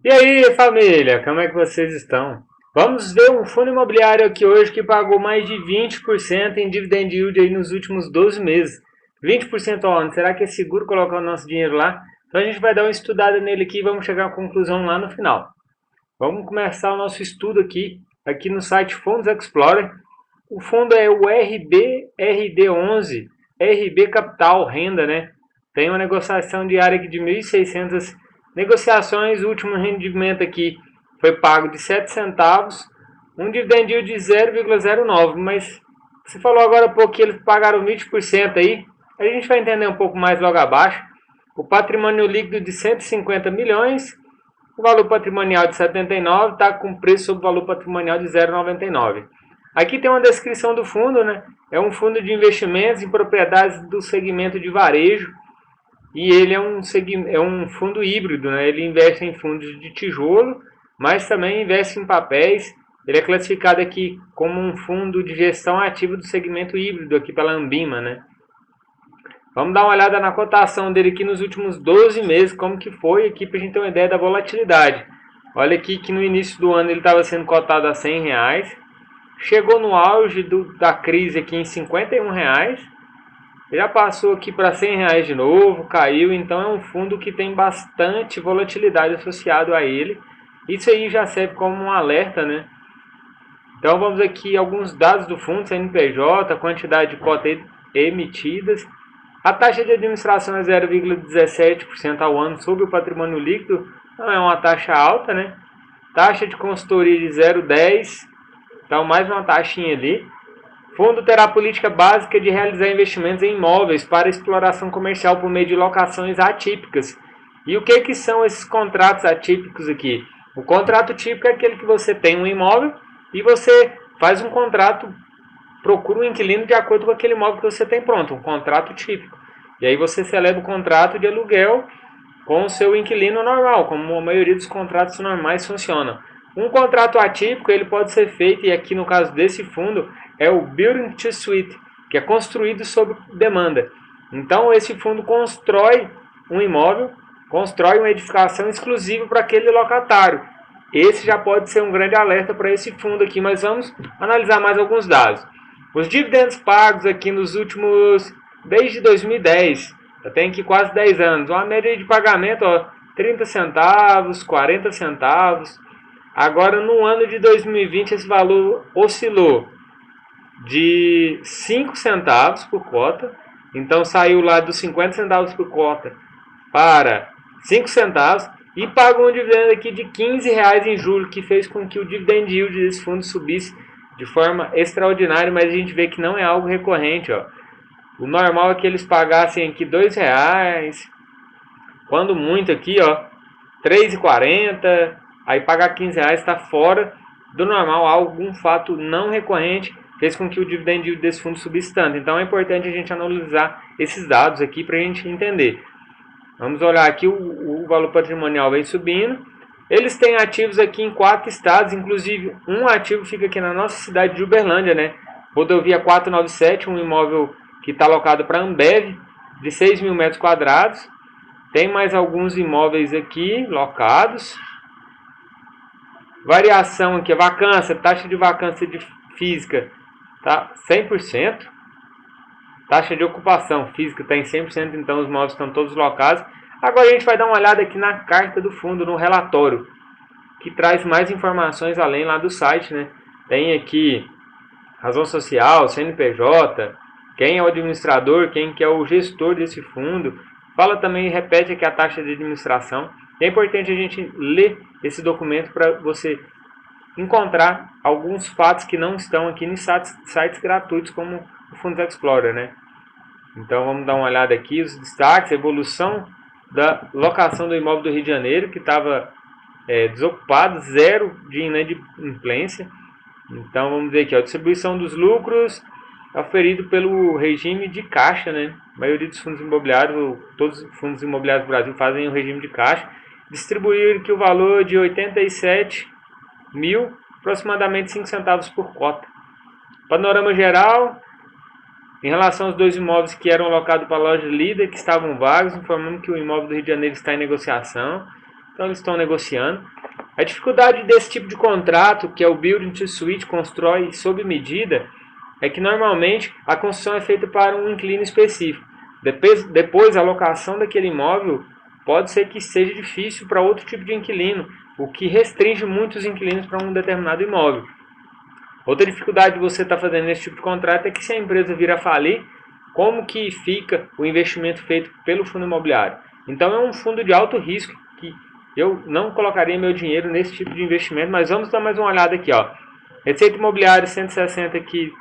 E aí, família, como é que vocês estão? Vamos ver um fundo imobiliário aqui hoje que pagou mais de 20% em dividend yield aí nos últimos 12 meses. 20% ao ano. Será que é seguro colocar o nosso dinheiro lá? Então a gente vai dar uma estudada nele aqui e vamos chegar à conclusão lá no final. Vamos começar o nosso estudo aqui no site Fundos Explorer. O fundo é o RBRD11, RB Capital Renda, né? Tem uma negociação diária aqui de 1.600 negociações. O último rendimento aqui foi pago de 7 centavos, um dividend yield de 0,09, mas você falou agora há pouco que eles pagaram 20% aí, a gente vai entender um pouco mais logo abaixo. O patrimônio líquido de 150 milhões, o valor patrimonial de 79 está com preço sobre o valor patrimonial de 0,99. Aqui tem uma descrição do fundo, né? É um fundo de investimentos em propriedades do segmento de varejo e ele é um fundo híbrido, né? Ele investe em fundos de tijolo, mas também investe em papéis. Ele é classificado aqui como um fundo de gestão ativa do segmento híbrido aqui pela Ambima, né? Vamos dar uma olhada na cotação dele aqui nos últimos 12 meses, como que foi aqui para a gente ter uma ideia da volatilidade. Olha aqui que no início do ano ele estava sendo cotado a R$ 100, chegou no auge da crise aqui em R$ 51, já passou aqui para R$ 100 de novo, caiu, então é um fundo que tem bastante volatilidade associado a ele. Isso aí já serve como um alerta, né? Então vamos aqui alguns dados do fundo, CNPJ, quantidade de cotas emitidas. A taxa de administração é 0,17% ao ano sobre o patrimônio líquido, não é uma taxa alta, né? Taxa de consultoria de 0,10, então mais uma taxinha ali. Fundo terá política básica de realizar investimentos em imóveis para exploração comercial por meio de locações atípicas. E o que são esses contratos atípicos aqui? O contrato típico é aquele que você tem um imóvel e você faz um contrato, procura um inquilino de acordo com aquele imóvel que você tem pronto, um contrato típico. E aí você celebra o contrato de aluguel com o seu inquilino normal, como a maioria dos contratos normais funcionam. Um contrato atípico ele pode ser feito, e aqui no caso desse fundo, é o Building to Suit, que é construído sob demanda. Então esse fundo constrói um imóvel, constrói uma edificação exclusiva para aquele locatário. Esse já pode ser um grande alerta para esse fundo aqui, mas vamos analisar mais alguns dados. Os dividendos pagos aqui nos últimos, desde 2010, já tem aqui quase 10 anos, uma média de pagamento, ó, 30 centavos, 40 centavos. Agora no ano de 2020 esse valor oscilou de 5 centavos por cota, então saiu lá dos 50 centavos por cota para 5 centavos e pagou um dividendo aqui de R$ 15 em julho, que fez com que o dividend yield desse fundo subisse de forma extraordinária, mas a gente vê que não é algo recorrente, ó. O normal é que eles pagassem aqui R$ 2, quando muito aqui, ó, R$ 3,40, aí pagar R$ 15 está fora do normal, algum fato não recorrente fez com que o dividend yield desse fundo subisse tanto. Então é importante a gente analisar esses dados aqui para a gente entender. Vamos olhar aqui, o valor patrimonial vem subindo. Eles têm ativos aqui em 4 estados, inclusive um ativo fica aqui na nossa cidade de Uberlândia, né? Rodovia 497, um imóvel que está alocado para a Ambev, de 6 mil metros quadrados. Tem mais alguns imóveis aqui locados. Variação aqui, vacância, taxa de vacância de física tá 100%. Taxa de ocupação física está em 100%, então os imóveis estão todos locados. Agora a gente vai dar uma olhada aqui na carta do fundo, no relatório, que traz mais informações além lá do site, né? Tem aqui razão social, CNPJ, quem é o administrador, quem que é o gestor desse fundo. Fala também, repete aqui a taxa de administração. É importante a gente ler esse documento para você encontrar alguns fatos que não estão aqui em sites gratuitos como o Fundos Explorer, né? Então vamos dar uma olhada aqui, os destaques, evolução da locação do imóvel do Rio de Janeiro, que estava desocupado, zero de inadimplência. Então vamos ver aqui, a distribuição dos lucros oferido pelo regime de caixa, né? A maioria dos fundos imobiliários, todos os fundos imobiliários do Brasil fazem o regime de caixa. Distribuir aqui o valor de 87 mil, aproximadamente 5 centavos por cota. Panorama geral, em relação aos 2 imóveis que eram alocados para a loja líder, que estavam vagos, informando que o imóvel do Rio de Janeiro está em negociação. então eles estão negociando. A dificuldade desse tipo de contrato, que é o Building to Suit, constrói sob medida, é que normalmente a construção é feita para um inquilino específico. Depois a locação daquele imóvel pode ser que seja difícil para outro tipo de inquilino, o que restringe muitos inquilinos para um determinado imóvel. Outra dificuldade de você estar fazendo esse tipo de contrato é que se a empresa vir a falir, como que fica o investimento feito pelo fundo imobiliário? Então é um fundo de alto risco que eu não colocaria meu dinheiro nesse tipo de investimento, mas vamos dar mais uma olhada aqui, ó. Receita imobiliária 160 aqui,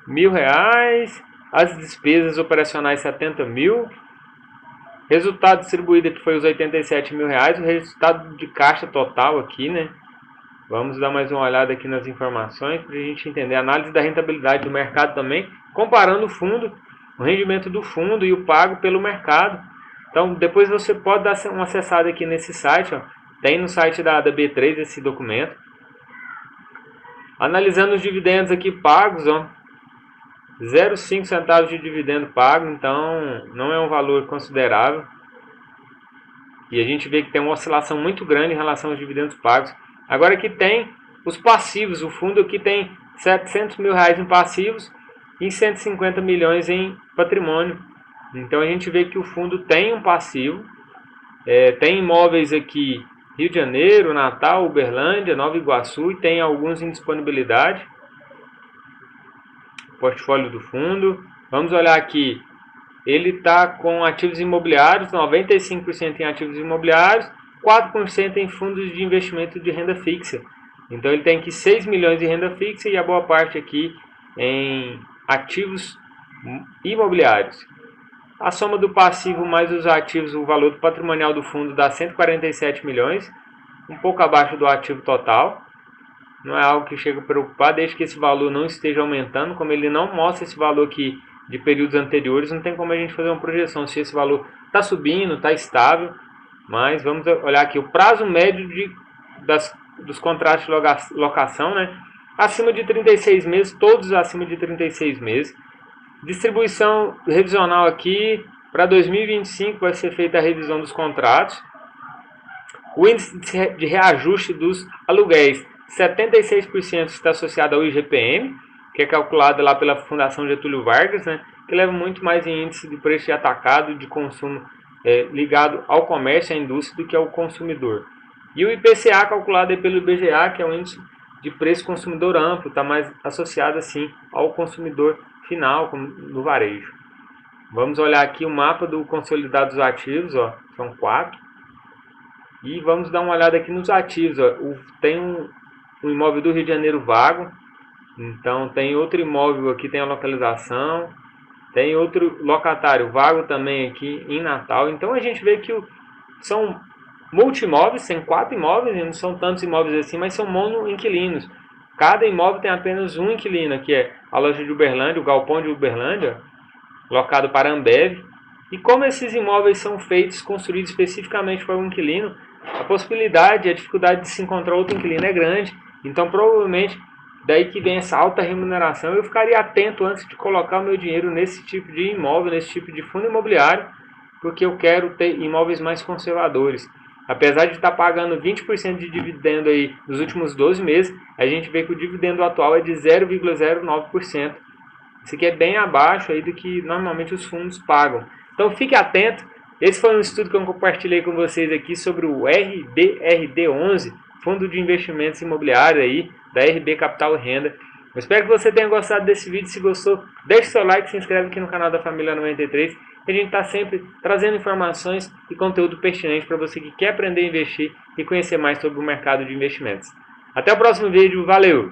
R$1.000, as despesas operacionais 70 mil, resultado distribuído que foi os 87 mil reais, o resultado de caixa total aqui, né? Vamos dar mais uma olhada aqui nas informações para a gente entender a análise da rentabilidade do mercado também, comparando o fundo, o rendimento do fundo e o pago pelo mercado. Então depois você pode dar uma acessada aqui nesse site, ó. Tem no site da B3 esse documento. Analisando os dividendos aqui pagos, ó, 0,5 centavos de dividendo pago, então não é um valor considerável. E a gente vê que tem uma oscilação muito grande em relação aos dividendos pagos. Agora aqui tem os passivos, o fundo aqui tem 700 mil reais em passivos e 150 milhões em patrimônio. Então a gente vê que o fundo tem um passivo, tem imóveis aqui Rio de Janeiro, Natal, Uberlândia, Nova Iguaçu e tem alguns em disponibilidade. Portfólio do fundo. Vamos olhar aqui. Ele está com ativos imobiliários, 95% em ativos imobiliários, 4% em fundos de investimento de renda fixa. Então ele tem aqui 6 milhões de renda fixa e a boa parte aqui em ativos imobiliários. A soma do passivo mais os ativos, o valor do patrimonial do fundo dá 147 milhões, um pouco abaixo do ativo total. Não é algo que chega a preocupar, desde que esse valor não esteja aumentando. Como ele não mostra esse valor aqui de períodos anteriores, não tem como a gente fazer uma projeção se esse valor está subindo, está estável. Mas vamos olhar aqui o prazo médio dos contratos de locação, né? Acima de 36 meses, todos acima de 36 meses. Distribuição revisional aqui, para 2025 vai ser feita a revisão dos contratos. O índice de reajuste dos aluguéis, 76% está associado ao IGPM, que é calculado lá pela Fundação Getúlio Vargas, né, que leva muito mais em índice de preço de atacado de consumo ligado ao comércio e à indústria do que ao consumidor. E o IPCA calculado pelo IBGA, que é o índice de preço consumidor amplo, está mais associado assim ao consumidor final no varejo. Vamos olhar aqui o mapa do consolidado dos ativos, ó, são 4. E vamos dar uma olhada aqui nos ativos. Ó. Tem um imóvel do Rio de Janeiro vago. Então tem outro imóvel aqui, tem a localização. Tem outro locatário vago também aqui em Natal. Então a gente vê que são multi-imóveis, tem 4 imóveis, não são tantos imóveis assim, mas são mono-inquilinos. Cada imóvel tem apenas um inquilino, que é a loja de Uberlândia, o galpão de Uberlândia, locado para a Ambev. E como esses imóveis são feitos, construídos especificamente para um inquilino, a possibilidade, a dificuldade de se encontrar outro inquilino é grande. Então provavelmente daí que vem essa alta remuneração. Eu ficaria atento antes de colocar o meu dinheiro nesse tipo de imóvel, nesse tipo de fundo imobiliário, porque eu quero ter imóveis mais conservadores. Apesar de estar pagando 20% de dividendo aí nos últimos 12 meses, a gente vê que o dividendo atual é de 0,09%. Isso aqui é bem abaixo aí do que normalmente os fundos pagam. Então fique atento. Esse foi um estudo que eu compartilhei com vocês aqui sobre o RBRD11, Fundo de Investimentos Imobiliários aí, da RB Capital Renda. Eu espero que você tenha gostado desse vídeo. Se gostou, deixe seu like, se inscreve aqui no canal da Família 93. A gente está sempre trazendo informações e conteúdo pertinente para você que quer aprender a investir e conhecer mais sobre o mercado de investimentos. Até o próximo vídeo. Valeu!